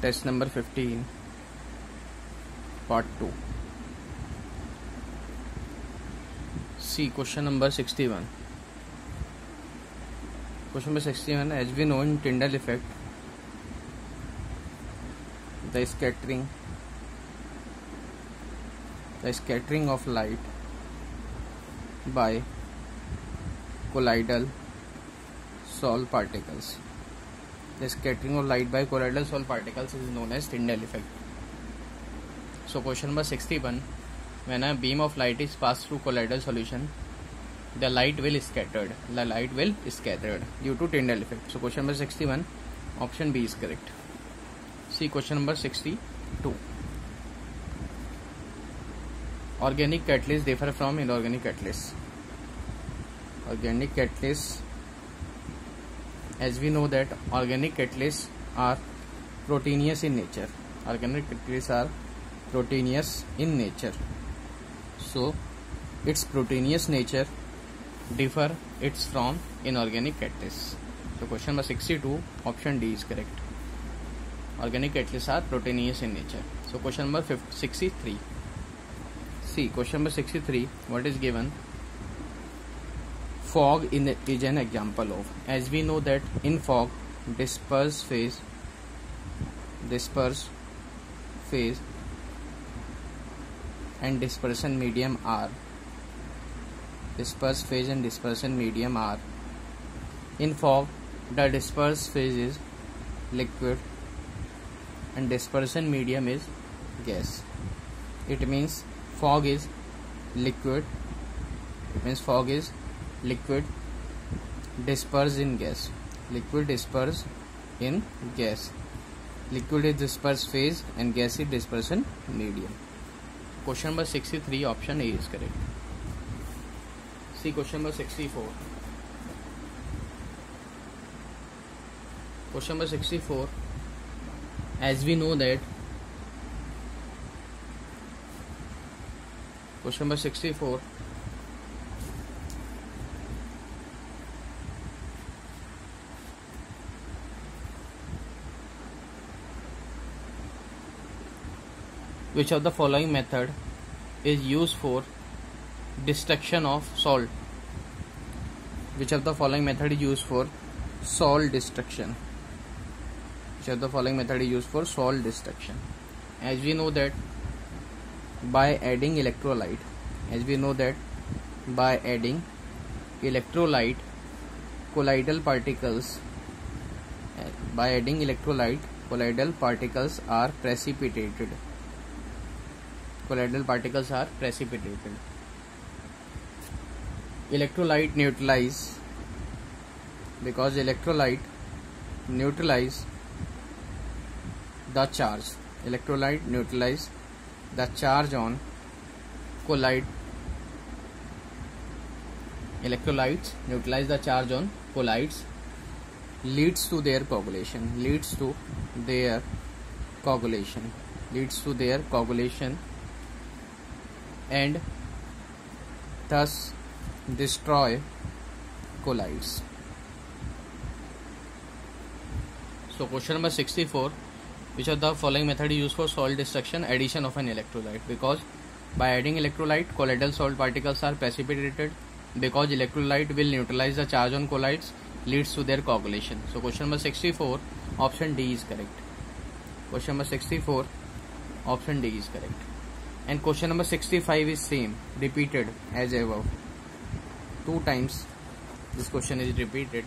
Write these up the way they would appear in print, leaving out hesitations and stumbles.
Test number 15, part 2. See question number 61. Question number 61, as we know in Tyndall effect, the scattering of light by colloidal Sol particles. The scattering of light by colloidal Sol particles is known as Tyndall effect. So question number 61, when a beam of light is passed through colloidal solution, the light will scattered. The light will scattered due to Tyndall effect. So question number 61, option B is correct. See question number 62. Organic catalysts differ from inorganic catalysts. Organic catalysts, as we know that organic catalysts are proteinous in nature. Organic catalysts are proteinous in nature. So its proteinous nature differ it's from inorganic catalysts. So question number 62, option D is correct. Organic catalysts are proteinous in nature. So question number 63. See question number 63, what is given? Fog is an example of. As we know that in fog, disperse phase and dispersion medium are. Disperse phase and dispersion medium are. In fog, the disperse phase is liquid and dispersion medium is gas. It means fog is liquid. It means fog is liquid dispersed in gas. Liquid dispersed in gas. Liquid is dispersed phase and gas is dispersion medium. Question number 63, option A is correct. See question number 64. Question number 64, as we know that question number 64, which of the following method is used for destruction of salt? Which of the following method is used for salt destruction? Which of the following method is used for salt destruction? As we know that by adding electrolyte, colloidal particles, colloidal particles are precipitated. Colloidal particles are precipitated. Electrolyte neutralize, because electrolyte neutralize the charge. Electrolyte neutralize the charge on colloid. Electrolytes neutralize the charge on colloids, leads to their coagulation. And thus destroy colloids. So question number 64, which of the following method is used for salt destruction? Addition of an electrolyte, because by adding electrolyte, colloidal salt particles are precipitated. Because electrolyte will neutralize the charge on colloids, leads to their coagulation. So question number 64, option D is correct. Question number 64, option D is correct. And question number 65 is same, repeated as above. 2 times this question is repeated,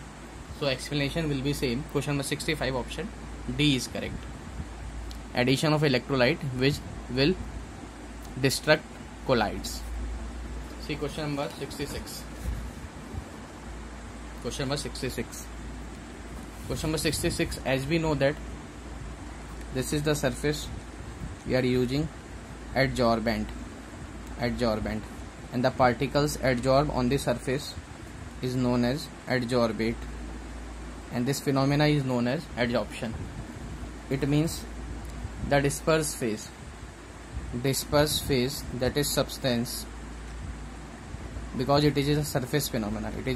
so explanation will be same. Question number 65, option D is correct. Addition of electrolyte which will destruct colloids. See question number 66. Question number 66. Question number 66, as we know that this is the surface we are using adsorbent, and the particles adsorb on the surface is known as adsorbate, and this phenomena is known as adsorption. It means the disperse phase, that is substance, because it is a surface phenomena. Adsorption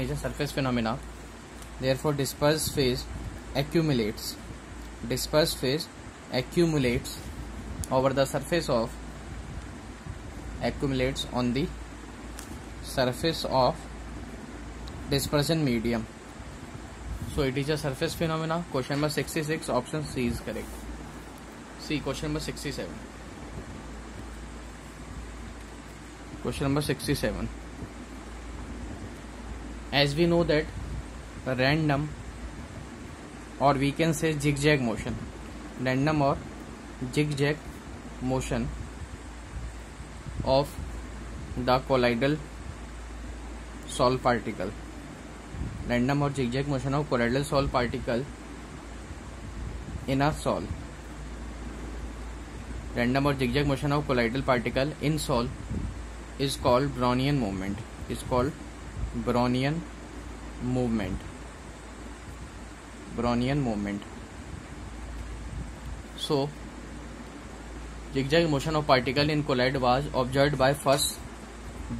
is a surface phenomena. Therefore, dispersed phase accumulates over the surface of on the surface of dispersion medium. So it is a surface phenomena. Question number 66, option C is correct. See question number 67. Question number 67. As we know that random, or we can say zigzag motion, random or zigzag motion of the colloidal Sol particle, random or zigzag motion of colloidal Sol particle in a Sol, random or zigzag motion of colloidal particle in Sol is called Brownian movement. Brownian movement. So, zigzag motion of particle in colloid was observed by first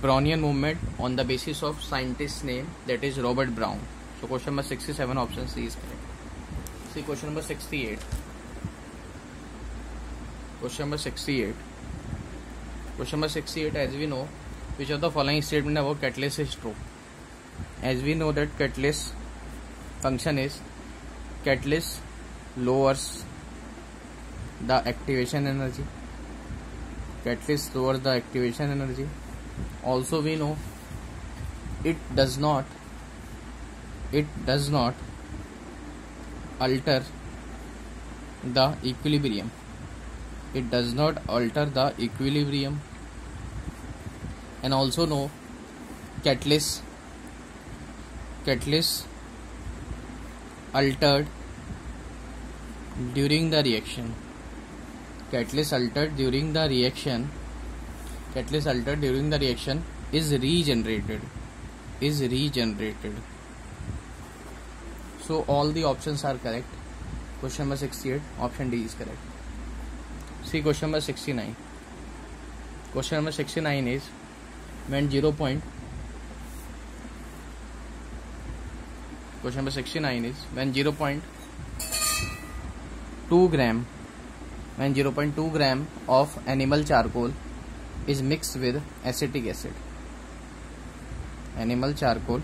Brownian movement on the basis of scientist's name, that is Robert Brown. So, question number 67, option C is correct. See question number 68. Question number 68. As we know, which of the following statement about catalyst is true? As we know that catalyst function is, catalyst lowers the activation energy. Also we know it does not alter the equilibrium. And also know catalyst altered during the reaction. Catalyst altered during the reaction is regenerated. So all the options are correct. Question number 68, option D is correct. See question number 69. Question number 69 is when 0.2 gram of animal charcoal is mixed with acetic acid. Animal charcoal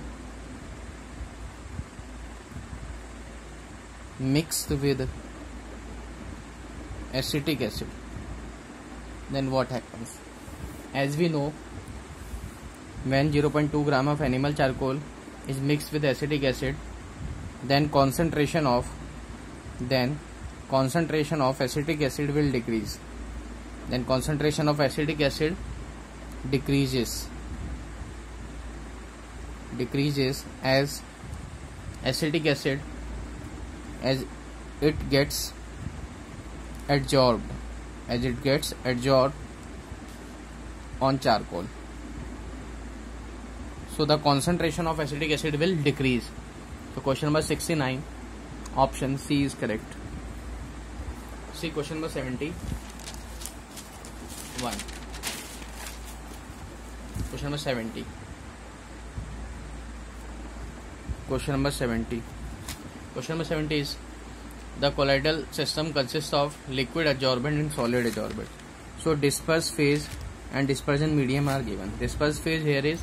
mixed with acetic acid. Then what happens? As we know, when 0.2 gram of animal charcoal is mixed with acetic acid, then concentration of acetic acid will decrease. Then concentration of acetic acid decreases as acetic acid, as it gets adsorbed on charcoal. So the concentration of acetic acid will decrease. So question number 69, option C is correct. See question number 71. Question number 70. Question number 70 is, the colloidal system consists of liquid adsorbent and solid adsorbent. So dispersed phase and dispersion medium are given. Dispersed phase here is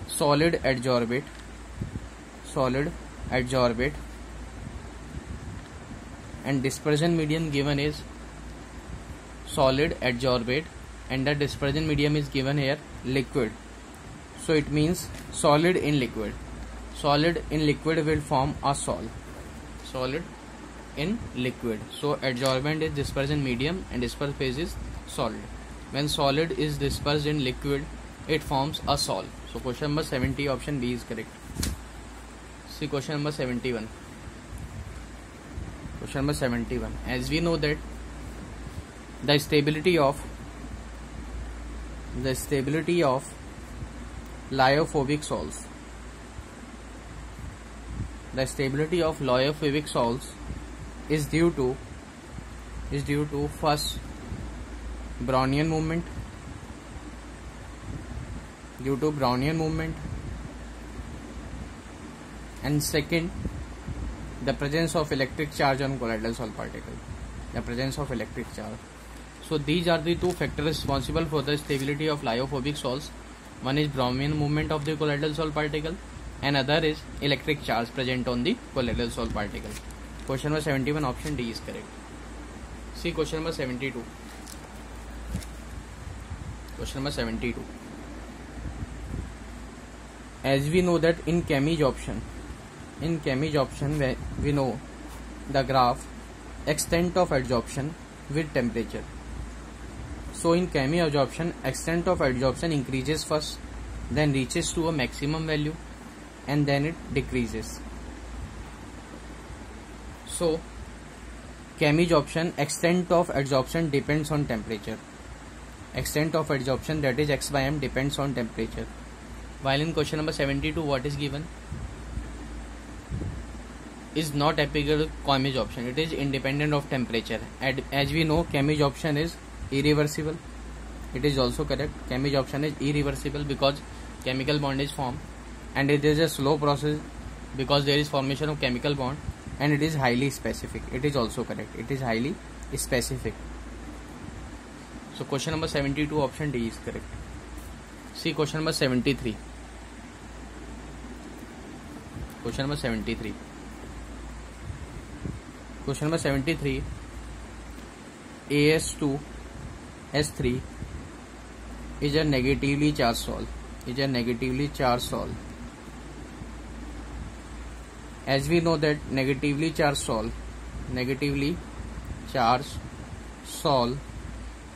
solid adsorbate, and dispersion medium given is solid adsorbate, and the dispersion medium is given here liquid. So it means solid in liquid will form a sol. Solid in liquid. So adsorbent is dispersion medium and dispersed phase is solid. When solid is dispersed in liquid, it forms a sol. So question number 70, option B is correct. See question number 71. Question number 71. As we know that the stability of lyophobic sols. The stability of lyophobic sols is due to first Brownian movement, and second, the presence of electric charge on colloidal salt particle. The presence of electric charge. So these are the two factors responsible for the stability of lyophobic salts. One is Brownian movement of the colloidal salt particle, and other is electric charge present on the colloidal salt particle. Question number 71, option D is correct. See question number 72. Question number 72. As we know that in Camige option, we know the graph extent of adsorption with temperature. So in Camige adsorption, extent of adsorption increases first, then reaches to a maximum value, and then it decreases. So Camige option, extent of adsorption depends on temperature. Extent of adsorption, that is x by m, depends on temperature. While in question number 72, what is given is not applicable to Camige option. It is independent of temperature. And as we know, Camige option is irreversible. It is also correct. Camige option is irreversible because chemical bond is formed, and it is a slow process because there is formation of chemical bond, and it is highly specific. It is also correct. It is highly specific. So question number 72, option D is correct. See question number 73. Question number 73. Question number 73. AS2S3 is a negatively charged salt. As we know that negatively charged salt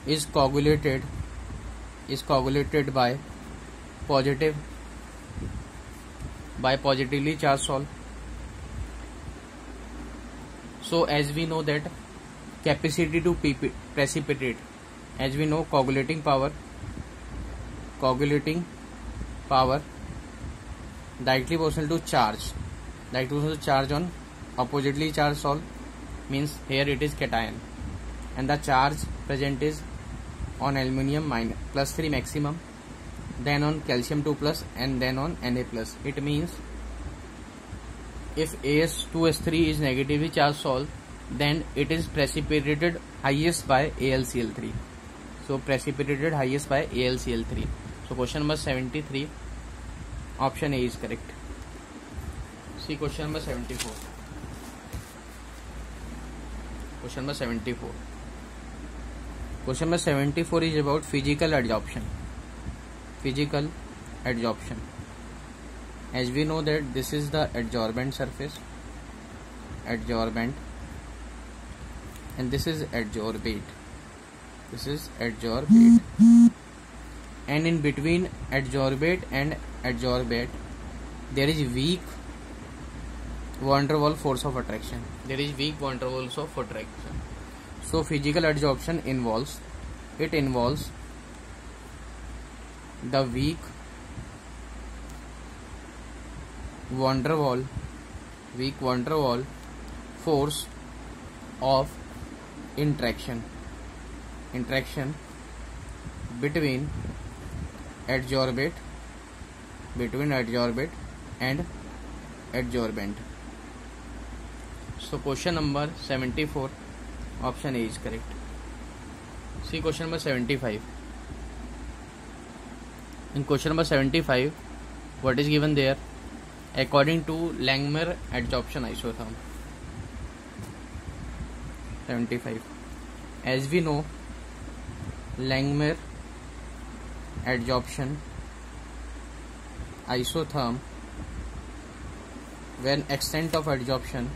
is coagulated by positively charged salt. So as we know that capacity to precipitate, as we know coagulating power directly proportional to charge on oppositely charged salt, means here it is cation, and the charge present is on aluminium +3 maximum, then on calcium 2+, and then on Na+. It means if AS2S3 is negatively charged salt, then it is precipitated highest by AlCl3. So precipitated highest by AlCl3. So question number 73, option A is correct. See question number 74. Question number 74. Question number 74 is about physical adsorption. As we know that this is the adsorbent surface, and this is adsorbate. And in between adsorbate and adsorbate, there is weak van der Waals force of attraction. So physical adsorption involves the weak van der Waals force of interaction between adsorbate and adsorbent. So question number 74, option A is correct. See question number 75. In question number 75, what is given there? According to Langmuir adsorption isotherm. 75. As we know, Langmuir adsorption isotherm, when extent of adsorption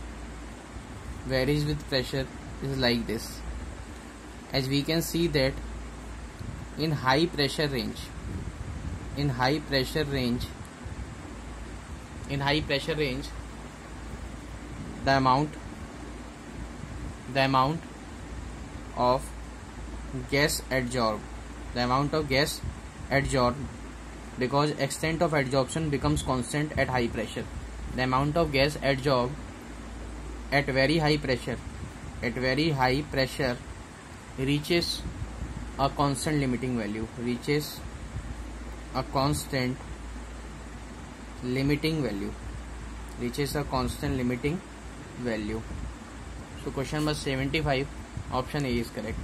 varies with pressure, is like this. As we can see that in high pressure range, the amount of gas adsorbed, because extent of adsorption becomes constant at high pressure. The amount of gas adsorbed at very high pressure reaches a constant limiting value, reaches a constant limiting value. So question number 75, option A is correct.